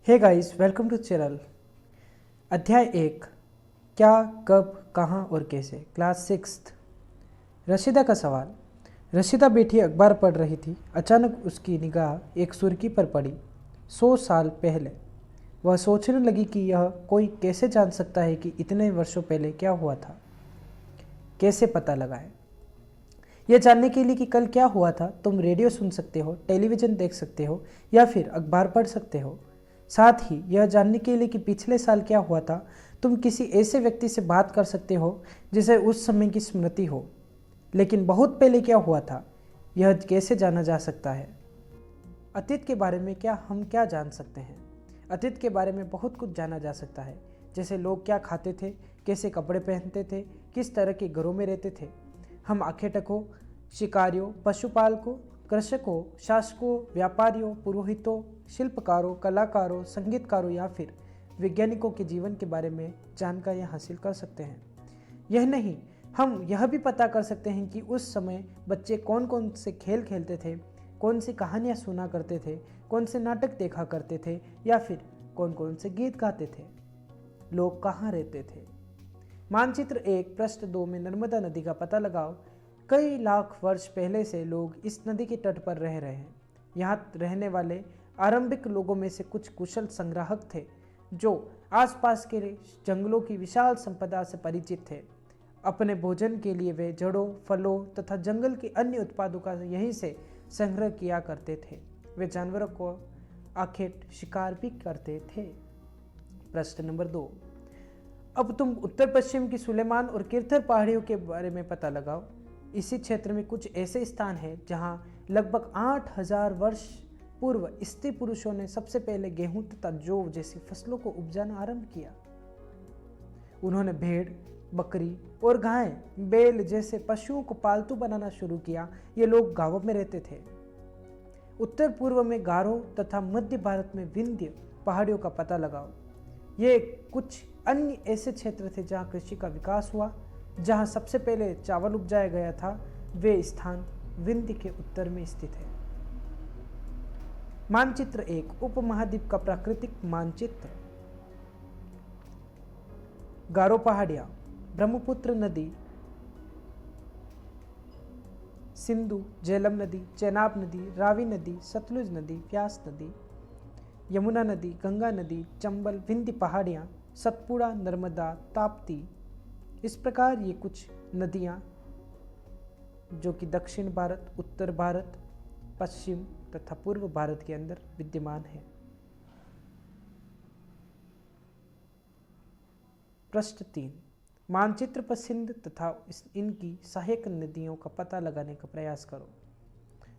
Hey guys, welcome to channel. अध्याय 1, क्या, कब, कहाँ और कैसे। क्लास 6। रशीदा का सवाल। रशीदा बैठी अखबार पढ़ रही थी। अचानक उसकी निगाह एक सुर्खी पर पड़ी। 100 साल पहले। वह सोचने लगी कि यह कोई कैसे जान सकता है कि इतने वर्षों पहले क्या हुआ था। कैसे पता लगाए। यह जानने के लिए कि कल क्या हुआ था, तुम रेडियो सुन सकते हो, टेलीविज़न देख सकते हो या फिर अखबार पढ़ सकते हो। साथ ही यह जानने के लिए कि पिछले साल क्या हुआ था, तुम किसी ऐसे व्यक्ति से बात कर सकते हो जिसे उस समय की स्मृति हो। लेकिन बहुत पहले क्या हुआ था, यह कैसे जाना जा सकता है। अतीत के बारे में हम क्या जान सकते हैं। अतीत के बारे में बहुत कुछ जाना जा सकता है, जैसे लोग क्या खाते थे, कैसे कपड़े पहनते थे, किस तरह के घरों में रहते थे। हम आखेटकों, शिकारियों, पशुपालकों, कृषकों, शासकों, व्यापारियों, पुरोहितों, शिल्पकारों, कलाकारों, संगीतकारों या फिर वैज्ञानिकों के जीवन के बारे में जानकारियाँ हासिल कर सकते हैं। यह नहीं, हम यह भी पता कर सकते हैं कि उस समय बच्चे कौन कौन से खेल खेलते थे, कौन सी कहानियाँ सुना करते थे, कौन से नाटक देखा करते थे या फिर कौन कौन से गीत गाते थे। लोग कहाँ रहते थे। मानचित्र 1 पृष्ठ 2 में नर्मदा नदी का पता लगाओ। कई लाख वर्ष पहले से लोग इस नदी के तट पर रह रहे हैं। यहाँ रहने वाले आरंभिक लोगों में से कुछ कुशल संग्राहक थे जो आसपास के जंगलों की विशाल संपदा से परिचित थे। अपने भोजन के लिए वे जड़ों, फलों तथा जंगल के अन्य उत्पादों का यहीं से संग्रह किया करते थे। वे जानवरों को आखेट शिकार भी करते थे। प्रश्न नंबर 2। अब तुम उत्तर पश्चिम की सुलेमान और किरथर पहाड़ियों के बारे में पता लगाओ। इसी क्षेत्र में कुछ ऐसे स्थान हैं जहां लगभग 8000 वर्ष पूर्व स्त्री पुरुषों ने सबसे पहले गेहूं तथा जौ जैसी फसलों को उपजाना आरंभ किया। उन्होंने भेड़, बकरी और गाय, बैल जैसे पशुओं को पालतू बनाना शुरू किया। ये लोग गांवों में रहते थे। उत्तर पूर्व में गारो तथा मध्य भारत में विंध्य पहाड़ियों का पता लगाओ। ये कुछ अन्य ऐसे क्षेत्र थे जहां कृषि का विकास हुआ। जहां सबसे पहले चावल उपजाया गया था, वे स्थान विंध्य के उत्तर में स्थित है। मानचित्र 1 उपमहाद्वीप का प्राकृतिक मानचित्र। गारो पहाड़ियां, ब्रह्मपुत्र नदी, सिंधु, झेलम नदी, चेनाब नदी, रावी नदी, सतलुज नदी, व्यास नदी, यमुना नदी, गंगा नदी, चंबल, विंध्य पहाड़ियां, सतपुड़ा, नर्मदा, ताप्ती। इस प्रकार ये कुछ नदियां जो कि दक्षिण भारत, उत्तर भारत, पश्चिम तथा पूर्व भारत के अंदर विद्यमान है। प्रश्न 3। मानचित्र पर सिंध तथा इनकी सहायक नदियों का पता लगाने का प्रयास करो।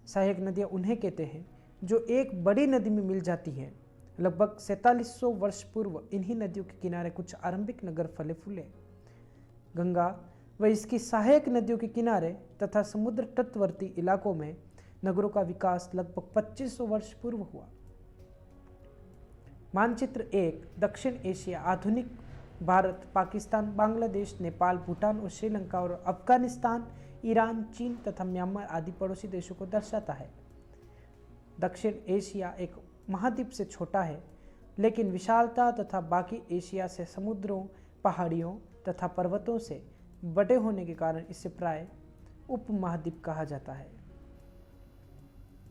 सहायक नदियां उन्हें कहते हैं जो एक बड़ी नदी में मिल जाती हैं। लगभग 4700 वर्ष पूर्व इन्हीं नदियों के किनारे कुछ आरंभिक नगर फले फूले। गंगा व इसकी सहायक नदियों के किनारे तथा समुद्र तटवर्ती इलाकों में नगरों का विकास लगभग 2500 वर्ष पूर्व हुआ। मानचित्र 1 दक्षिण एशिया, आधुनिक भारत, पाकिस्तान, बांग्लादेश, नेपाल, भूटान और श्रीलंका और अफगानिस्तान, ईरान, चीन तथा म्यांमार आदि पड़ोसी देशों को दर्शाता है। दक्षिण एशिया एक महाद्वीप से छोटा है, लेकिन विशालता तथा बाकी एशिया से समुद्रों, पहाड़ियों तथा पर्वतों से बटे होने के कारण इसे प्राय उपमहाद्वीप कहा जाता है।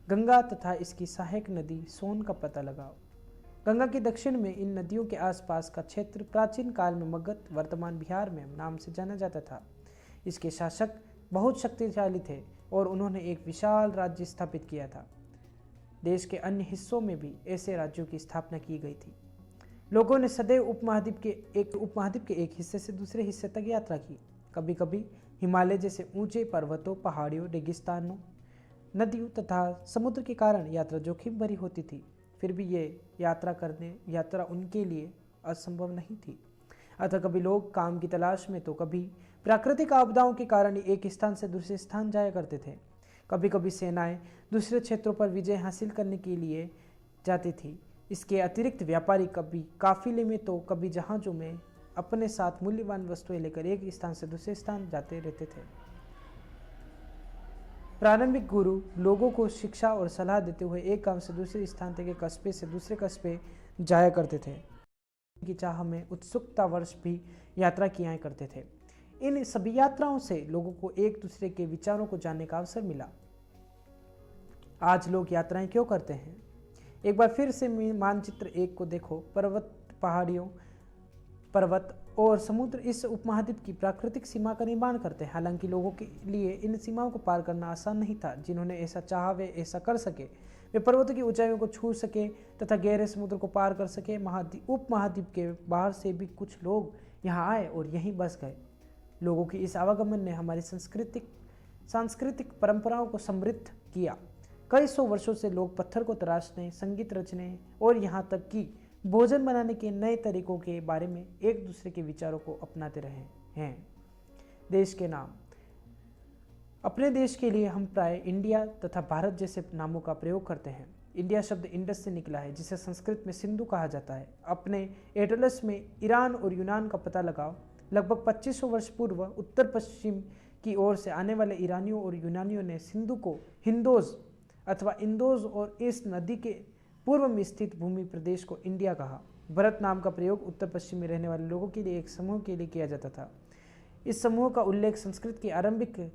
गंगा तथा इसकी सहायक नदी सोन का पता लगाओ। गंगा के दक्षिण में इन नदियों के आसपास का क्षेत्र प्राचीन काल में मगध, वर्तमान बिहार में नाम से जाना जाता था। इसके शासक बहुत शक्तिशाली थे और उन्होंने एक विशाल राज्य स्थापित किया था। देश के अन्य हिस्सों में भी ऐसे राज्यों की स्थापना की गई थी। लोगों ने सदैव उपमहाद्वीप के एक हिस्से से दूसरे हिस्से तक यात्रा की। कभी कभी हिमालय जैसे ऊंचे पर्वतों, पहाड़ियों, रेगिस्तानों, नदियों तथा समुद्र के कारण यात्रा जोखिम भरी होती थी। फिर भी ये यात्रा उनके लिए असंभव नहीं थी। अतः कभी लोग काम की तलाश में तो कभी प्राकृतिक आपदाओं के कारण एक स्थान से दूसरे स्थान जाया करते थे। कभी कभी सेनाएं दूसरे क्षेत्रों पर विजय हासिल करने के लिए जाती थी। इसके अतिरिक्त व्यापारी कभी काफिले में तो कभी जहाज़ों में अपने साथ मूल्यवान वस्तुएं लेकर एक स्थान से दूसरे स्थान जाते रहते थे। प्रारंभिक गुरु लोगों को शिक्षा और सलाह देते हुए एक गांव से दूसरे स्थान तक, एक कस्बे से दूसरे कस्बे जाया करते थे। की चाह में उत्सुकतावश भी यात्रा किया करते थे। इन सभी यात्राओं से लोगों को एक दूसरे के विचारों को जानने का अवसर मिला। आज लोग यात्राएं क्यों करते हैं? एक बार फिर से मानचित्र 1 को देखो। पहाड़ियों, पर्वत और समुद्र इस उपमहाद्वीप की प्राकृतिक सीमा का निर्माण करते हैं। हालांकि लोगों के लिए इन सीमाओं को पार करना आसान नहीं था। जिन्होंने ऐसा चाहा वे ऐसा कर सके। वे पर्वतों की ऊंचाइयों को छू सके तथा गहरे समुद्र को पार कर सके। उपमहाद्वीप के बाहर से भी कुछ लोग यहाँ आए और यहीं बस गए। लोगों की इस आवागमन ने हमारी सांस्कृतिक परंपराओं को समृद्ध किया। कई सौ वर्षों से लोग पत्थर को तराशने, संगीत रचने और यहाँ तक कि भोजन बनाने के नए तरीकों के बारे में एक दूसरे के विचारों को अपनाते रहे हैं। देश के नाम। अपने देश के लिए हम प्राय इंडिया तथा भारत जैसे नामों का प्रयोग करते हैं। इंडिया शब्द इंडस से निकला है, जिसे संस्कृत में सिंधु कहा जाता है। अपने एटलस में ईरान और यूनान का पता लगाओ। लगभग 2500 वर्ष पूर्व उत्तर पश्चिम की ओर से आने वाले ईरानियों और यूनानियों ने सिंधु को हिंदोज अथवा इंदोज और इस नदी के पूर्व में स्थित भूमि प्रदेश को इंडिया कहा। भारत नाम का प्रयोग उत्तर पश्चिम में रहने वाले लोगों के लिए एक समूह के लिए किया जाता था। इस समूह का उल्लेख संस्कृत की आरंभिक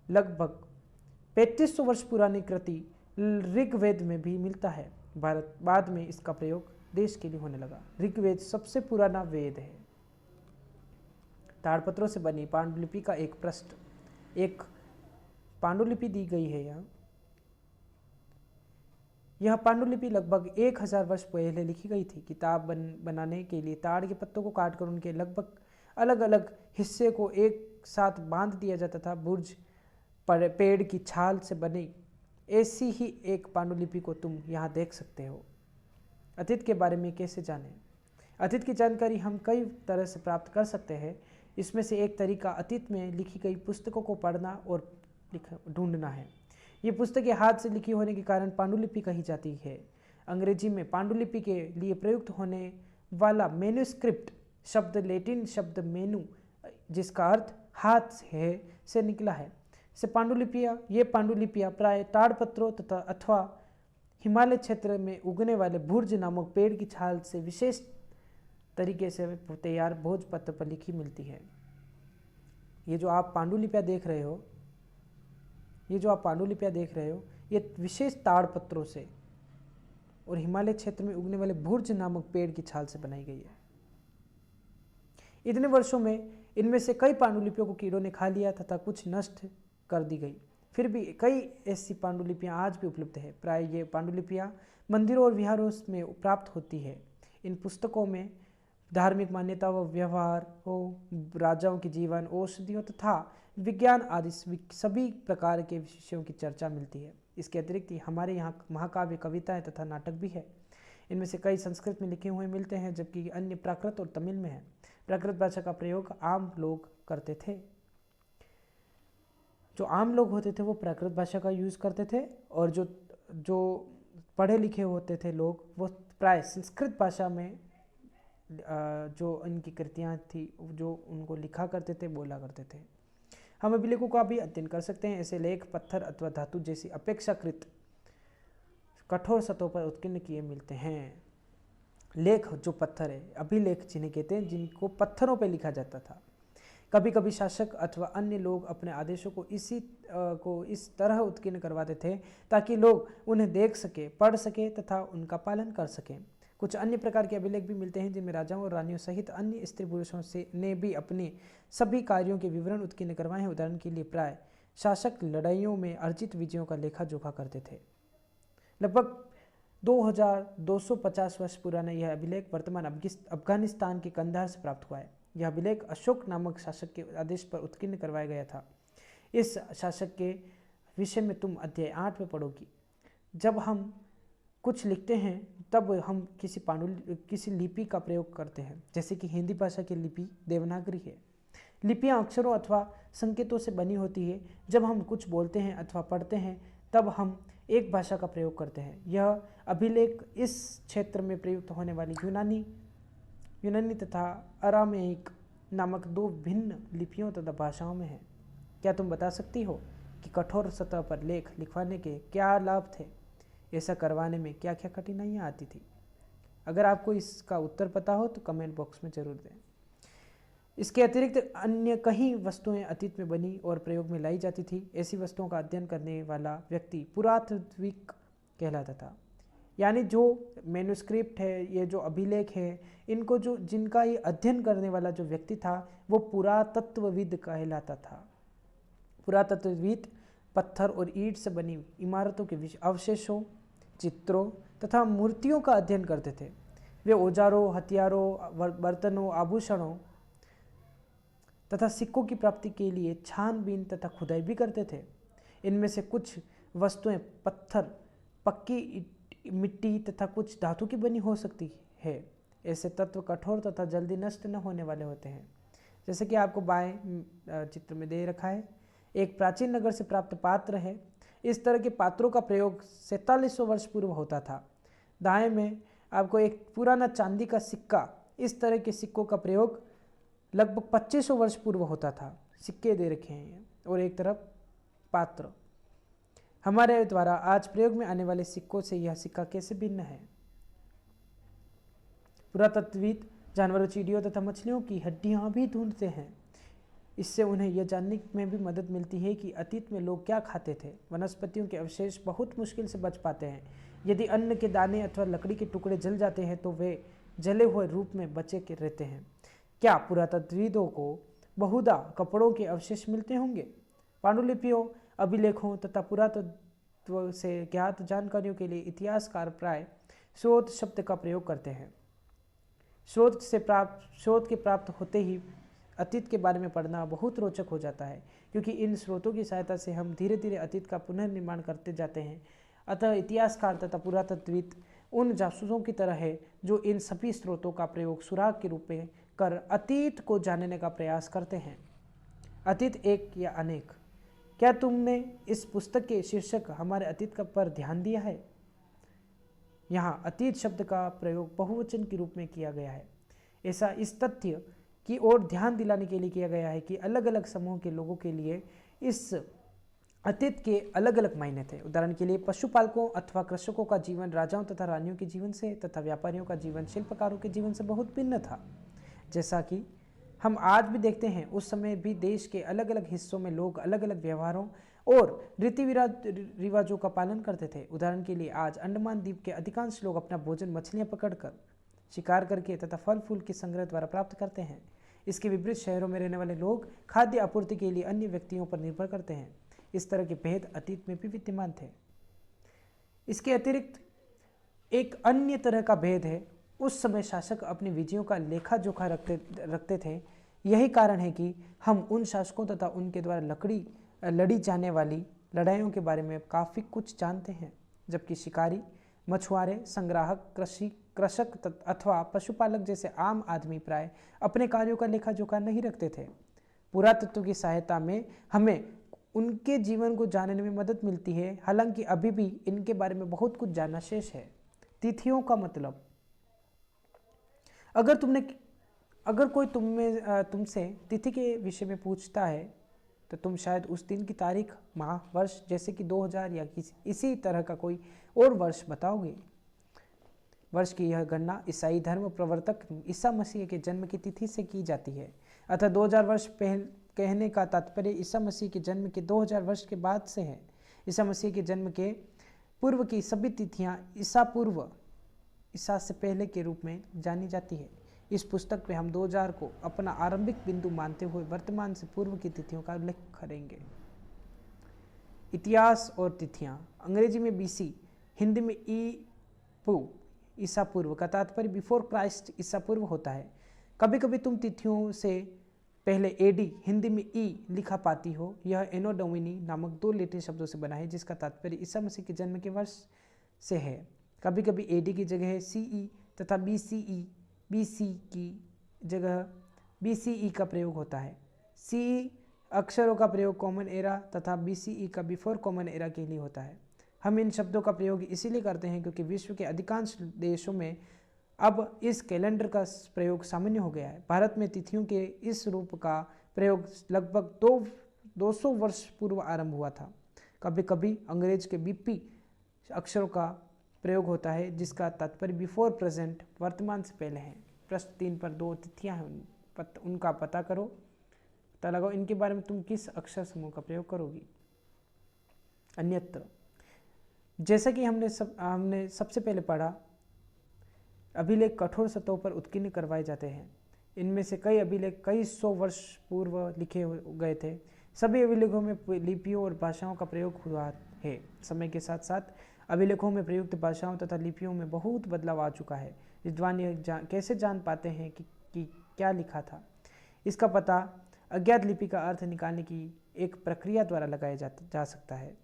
लगभग 3500 वर्ष पुरानी कृति ऋग्वेद में भी मिलता है। बाद में इसका प्रयोग देश के लिए होने लगा। ऋग्वेद सबसे पुराना वेद है। ताड़पत्रों से बनी पांडुलिपि का एक पृष्ठ, एक पांडुलिपि दी गई है। यह पांडुलिपि लगभग 1000 वर्ष पहले लिखी गई थी। किताब बनाने के लिए ताड़ के पत्तों को काटकर उनके लगभग अलग अलग हिस्से को एक साथ बांध दिया जाता था। बुर्ज पेड़ की छाल से बनी ऐसी ही एक पांडुलिपि को तुम यहाँ देख सकते हो। अतीत के बारे में कैसे जानें? अतीत की जानकारी हम कई तरह से प्राप्त कर सकते हैं। इसमें से एक तरीका अतीत में लिखी गई पुस्तकों को पढ़ना और ढूंढना है। ये पुस्तकें हाथ से लिखी होने के कारण पांडुलिपि कही जाती है। अंग्रेजी में पांडुलिपि के लिए प्रयुक्त होने वाला मैन्युस्क्रिप्ट शब्द लैटिन शब्द मेनू, जिसका अर्थ हाथ है, से निकला है। ये पांडुलिपियाँ प्राय ताड़पत्रों तथा अथवा हिमालय क्षेत्र में उगने वाले भुर्ज नामक पेड़ की छाल से विशेष तरीके से तैयार भोजपत्र पर लिखी मिलती है। ये जो आप पांडुलिपियाँ देख रहे हो, ये विशेष ताड़पत्रों से और हिमालय क्षेत्र में उगने वाले भुर्ज नामक पेड़ की छाल से बनाई गई है। इतने वर्षों में इनमें से कई पांडुलिपियों को कीड़ों ने खा लिया तथा कुछ नष्ट कर दी गई। फिर भी कई ऐसी पांडुलिपियाँ आज भी उपलब्ध है। प्राय ये पांडुलिपियाँ मंदिरों और विहारों में प्राप्त होती है। इन पुस्तकों में धार्मिक मान्यताओं, व्यवहार हो, राजाओं के जीवन, औषधियों तथा विज्ञान आदि सभी प्रकार के विषयों की चर्चा मिलती है। इसके अतिरिक्त हमारे यहाँ महाकाव्य, कविताएं तथा नाटक भी है। इनमें से कई संस्कृत में लिखे हुए मिलते हैं, जबकि अन्य प्राकृत और तमिल में है। प्राकृत भाषा का प्रयोग आम लोग करते थे। जो आम लोग होते थे वो प्राकृत भाषा का यूज़ करते थे, और जो पढ़े लिखे होते थे लोग वो प्राय संस्कृत भाषा में जो इनकी कृतियाँ थी, जो उनको लिखा करते थे, बोला करते थे। हम अभिलेखों का भी अध्ययन कर सकते हैं। ऐसे लेख पत्थर अथवा धातु जैसी अपेक्षाकृत कठोर सतहों पर उत्कीर्ण किए मिलते हैं। लेख जो पत्थर है, अभिलेख जिन्हें कहते हैं, जिनको पत्थरों पर लिखा जाता था। कभी कभी शासक अथवा अन्य लोग अपने आदेशों को इस तरह उत्कीर्ण करवाते थे ताकि लोग उन्हें देख सके, पढ़ सके तथा उनका पालन कर सकें। कुछ अन्य प्रकार के अभिलेख भी मिलते हैं जिनमें राजाओं और रानियों सहित अन्य स्त्री पुरुषों ने भी अपने सभी कार्यों के विवरण उत्कीर्ण करवाए हैं। उदाहरण के लिए प्राय शासक लड़ाइयों में अर्जित विजयों का लेखा जोखा करते थे। लगभग 2250 वर्ष पुराना यह अभिलेख वर्तमान अफगानिस्तान के कंधार से प्राप्त हुआ है। यह अभिलेख अशोक नामक शासक के आदेश पर उत्कीर्ण करवाया गया था। इस शासक के विषय में तुम अध्याय 8 में पढ़ोगी। जब हम कुछ लिखते हैं तब हम किसी लिपि का प्रयोग करते हैं, जैसे कि हिंदी भाषा की लिपि देवनागरी है। लिपियाँ अक्षरों अथवा संकेतों से बनी होती है। जब हम कुछ बोलते हैं अथवा पढ़ते हैं तब हम एक भाषा का प्रयोग करते हैं। यह अभिलेख इस क्षेत्र में प्रयुक्त होने वाली यूनानी तथा अरामेइक नामक 2 भिन्न लिपियों तथा भाषाओं में है। क्या तुम बता सकती हो कि कठोर सतह पर लेख लिखवाने के क्या लाभ थे, ऐसा करवाने में क्या क्या कठिनाइयाँ आती थी। अगर आपको इसका उत्तर पता हो तो कमेंट बॉक्स में ज़रूर दें। इसके अतिरिक्त अन्य कई वस्तुएं अतीत में बनी और प्रयोग में लाई जाती थी। ऐसी वस्तुओं का अध्ययन करने वाला व्यक्ति पुरातात्विक कहलाता था। यानी जो मैन्युस्क्रिप्ट है, ये जो अभिलेख है, इनको जो जिनका ये अध्ययन करने वाला जो व्यक्ति था वो पुरातत्वविद कहलाता था। पुरातत्वविद पत्थर और ईंट से बनी इमारतों के अवशेषों, चित्रों तथा मूर्तियों का अध्ययन करते थे। वे औजारों, हथियारों, बर्तनों, आभूषणों तथा सिक्कों की प्राप्ति के लिए छानबीन तथा खुदाई भी करते थे। इनमें से कुछ वस्तुएं पत्थर, पक्की मिट्टी तथा कुछ धातु की बनी हो सकती है। ऐसे तत्व कठोर तथा जल्दी नष्ट न होने वाले होते हैं। जैसे कि आपको बाएं चित्र में दे रखा है, एक प्राचीन नगर से प्राप्त पात्र है। इस तरह के पात्रों का प्रयोग 4700 वर्ष पूर्व होता था। दाएं में आपको एक पुराना चांदी का सिक्का, इस तरह के सिक्कों का प्रयोग लगभग 2500 वर्ष पूर्व होता था। सिक्के दे रखे हैं और एक तरफ पात्र। हमारे द्वारा आज प्रयोग में आने वाले सिक्कों से यह सिक्का कैसे भिन्न है। पुरातत्वविद जानवरों, चिड़ियों तथा मछलियों की हड्डियां भी ढूंढते हैं। इससे उन्हें यह जानने में भी मदद मिलती है कि अतीत में लोग क्या खाते थे। वनस्पतियों के अवशेष बहुत मुश्किल से बच पाते हैं। यदि अन्न के दाने अथवा लकड़ी के टुकड़े जल जाते हैं तो वे जले हुए रूप में बचे के रहते हैं। क्या पुरातत्वविदों को बहुधा कपड़ों के अवशेष मिलते होंगे? पांडुलिपियों, अभिलेखों तथा पुरातत्व से ज्ञात जानकारियों के लिए इतिहासकार प्राय स्रोत शब्द का प्रयोग करते हैं। स्रोत के प्राप्त होते ही अतीत के बारे में पढ़ना बहुत रोचक हो जाता है, क्योंकि इन स्रोतों की सहायता से हम धीरे धीरे अतीत का पुनर्निर्माण करते जाते हैं। अतः इतिहासकार तथा पुरातत्वविद उन जासूसों की तरह है जो इन सभी स्रोतों का प्रयोग सुराग के रूप में कर अतीत को जानने का प्रयास करते हैं। अतीत एक या अनेक। क्या तुमने इस पुस्तक के शीर्षक हमारे अतीत का पर ध्यान दिया है? यहाँ अतीत शब्द का प्रयोग बहुवचन के रूप में किया गया है। ऐसा इस तथ्य की ओर ध्यान दिलाने के लिए किया गया है कि अलग अलग समूह के लोगों के लिए इस अतीत के अलग अलग मायने थे। उदाहरण के लिए पशुपालकों अथवा कृषकों का जीवन राजाओं तथा रानियों के जीवन से तथा व्यापारियों का जीवन शिल्पकारों के जीवन से बहुत भिन्न था। जैसा कि हम आज भी देखते हैं, उस समय भी देश के अलग अलग हिस्सों में लोग अलग अलग व्यवहारों और रीति रिवाजों का पालन करते थे। उदाहरण के लिए आज अंडमान द्वीप के अधिकांश लोग अपना भोजन मछलियां पकड़कर, शिकार करके तथा फल फूल के संग्रह द्वारा प्राप्त करते हैं। इसके विपरीत शहरों में रहने वाले लोग खाद्य आपूर्ति के लिए अन्य व्यक्तियों पर निर्भर करते हैं। इस तरह के भेद अतीत में भी विद्यमान थे। इसके अतिरिक्त एक अन्य तरह का भेद है, उस समय शासक अपनी विजयों का लेखा जोखा रखते थे। यही कारण है कि हम उन शासकों तथा उनके द्वारा लड़ी जाने वाली लड़ाइयों के बारे में काफ़ी कुछ जानते हैं, जबकि शिकारी, मछुआरे, संग्राहक, कृषक अथवा पशुपालक जैसे आम आदमी प्राय अपने कार्यों का लेखा जोखा नहीं रखते थे। पुरातत्व की सहायता में हमें उनके जीवन को जानने में मदद मिलती है, हालांकि अभी भी इनके बारे में बहुत कुछ जानना शेष है। तिथियों का मतलब, अगर कोई तुमसे तिथि के विषय में पूछता है तो तुम शायद उस दिन की तारीख, माह, वर्ष जैसे कि 2000 या इसी तरह का कोई और वर्ष बताओगे। वर्ष की यह गणना ईसाई धर्म प्रवर्तक ईसा मसीह के जन्म की तिथि से की जाती है। अतः 2000 वर्ष कहने का तात्पर्य ईसा मसीह के जन्म के 2000 वर्ष के बाद से है। ईसा मसीह के जन्म के पूर्व की सभी तिथियां ईसा से पहले के रूप में जानी जाती है। इस पुस्तक में हम 2000 को अपना आरंभिक बिंदु मानते हुए वर्तमान से पूर्व की तिथियों का उल्लेख करेंगे। इतिहास और तिथियां, अंग्रेजी में बीसी, हिंदी में ईसा पूर्व का तात्पर्य बिफोर क्राइस्ट, ईसा पूर्व होता है। कभी कभी तुम तिथियों से पहले एडी, हिंदी में ई लिखा पाती हो। यह एनो डोमिनी नामक 2 लैटिन शब्दों से बना है, जिसका तात्पर्य ईसा मसीह के जन्म के वर्ष से है। कभी कभी एडी की जगह सीई तथा बीसी की जगह बीसीई का प्रयोग होता है। सीई अक्षरों का प्रयोग कॉमन एरा तथा बीसीई का बिफोर कॉमन एरा के लिए होता है। हम इन शब्दों का प्रयोग इसीलिए करते हैं क्योंकि विश्व के अधिकांश देशों में अब इस कैलेंडर का प्रयोग सामान्य हो गया है। भारत में तिथियों के इस रूप का प्रयोग लगभग 200 वर्ष पूर्व आरंभ हुआ था। कभी कभी अंग्रेज के बीपी अक्षरों का प्रयोग होता है जिसका तात्पर्य बिफोर प्रेजेंट, वर्तमान से पहले है। प्रश्न 3 पर 2 तिथियां हैं, उनका पता करो, पता लगाओ इनके बारे में तुम किस अक्षर समूह का प्रयोग करोगी। अन्यत्र, जैसा कि हमने सबसे पहले पढ़ा, अभिलेख कठोर सतहों पर उत्कीर्ण करवाए जाते हैं। इनमें से कई अभिलेख कई 100 वर्ष पूर्व लिखे गए थे। सभी अभिलेखों में लिपियों और भाषाओं का प्रयोग हुआ है। समय के साथ साथ अभिलेखों में प्रयुक्त भाषाओं तथा लिपियों में बहुत बदलाव आ चुका है। विद्वान यह कैसे जान पाते हैं कि क्या लिखा था? इसका पता अज्ञात लिपि का अर्थ निकालने की एक प्रक्रिया द्वारा लगाया जा सकता है।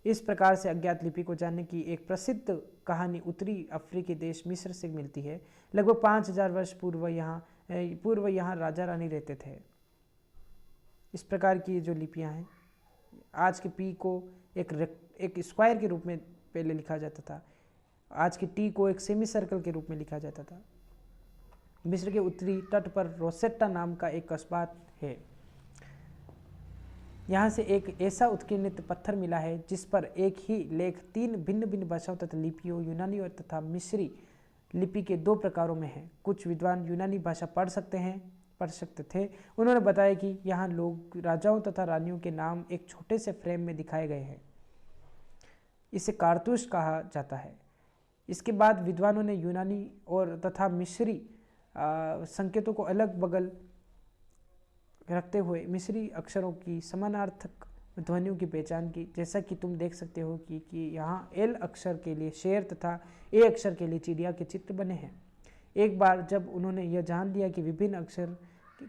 इस प्रकार से अज्ञात लिपि को जानने की एक प्रसिद्ध कहानी उत्तरी अफ्रीकी देश मिस्र से मिलती है। लगभग 5000 वर्ष पूर्व यहाँ राजा रानी रहते थे। इस प्रकार की जो लिपियां हैं, आज के पी को एक स्क्वायर के रूप में पहले लिखा जाता था, आज के टी को एक सेमी सर्कल के रूप में लिखा जाता था। मिस्र के उत्तरी तट पर रोसेट्टा नाम का एक कस्बा है। यहाँ से एक ऐसा उत्कीर्णित पत्थर मिला है जिस पर एक ही लेख 3 भिन्न भिन्न भाषाओं तथा लिपियों, यूनानी और तथा मिस्री लिपि के 2 प्रकारों में है। कुछ विद्वान यूनानी भाषा पढ़ सकते थे। उन्होंने बताया कि यहाँ लोग राजाओं तथा रानियों के नाम एक छोटे से फ्रेम में दिखाए गए हैं। इसे कारतूस कहा जाता है। इसके बाद विद्वानों ने यूनानी और तथा मिस्री संकेतों को अलग बगल रखते हुए मिस्री अक्षरों की समानार्थक ध्वनियों की पहचान की। जैसा कि तुम देख सकते हो कि यहाँ एल अक्षर के लिए शेर तथा ए अक्षर के लिए चिड़िया के चित्र बने हैं। एक बार जब उन्होंने यह जान लिया कि विभिन्न अक्षर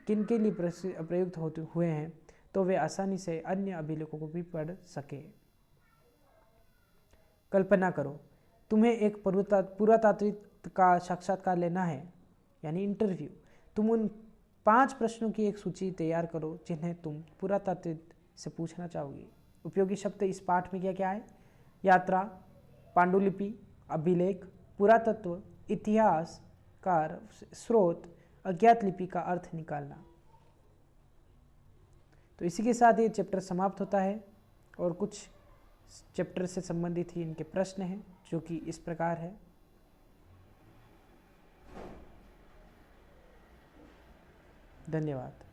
किन के लिए प्रयुक्त होते हुए हैं, तो वे आसानी से अन्य अभिलेखों को भी पढ़ सके। कल्पना करो, तुम्हें एक पुरातात्विक का साक्षात्कार लेना है, यानी इंटरव्यू। तुम उन 5 प्रश्नों की एक सूची तैयार करो जिन्हें तुम पुरातात्विक से पूछना चाहोगी। उपयोगी शब्द इस पाठ में क्या क्या है? यात्रा, पांडुलिपि, अभिलेख, पुरातत्व, इतिहास, कार, स्रोत, अज्ञात लिपि का अर्थ निकालना। तो इसी के साथ ये चैप्टर समाप्त होता है और कुछ चैप्टर से संबंधित ही इनके प्रश्न हैं जो कि इस प्रकार है। धन्यवाद।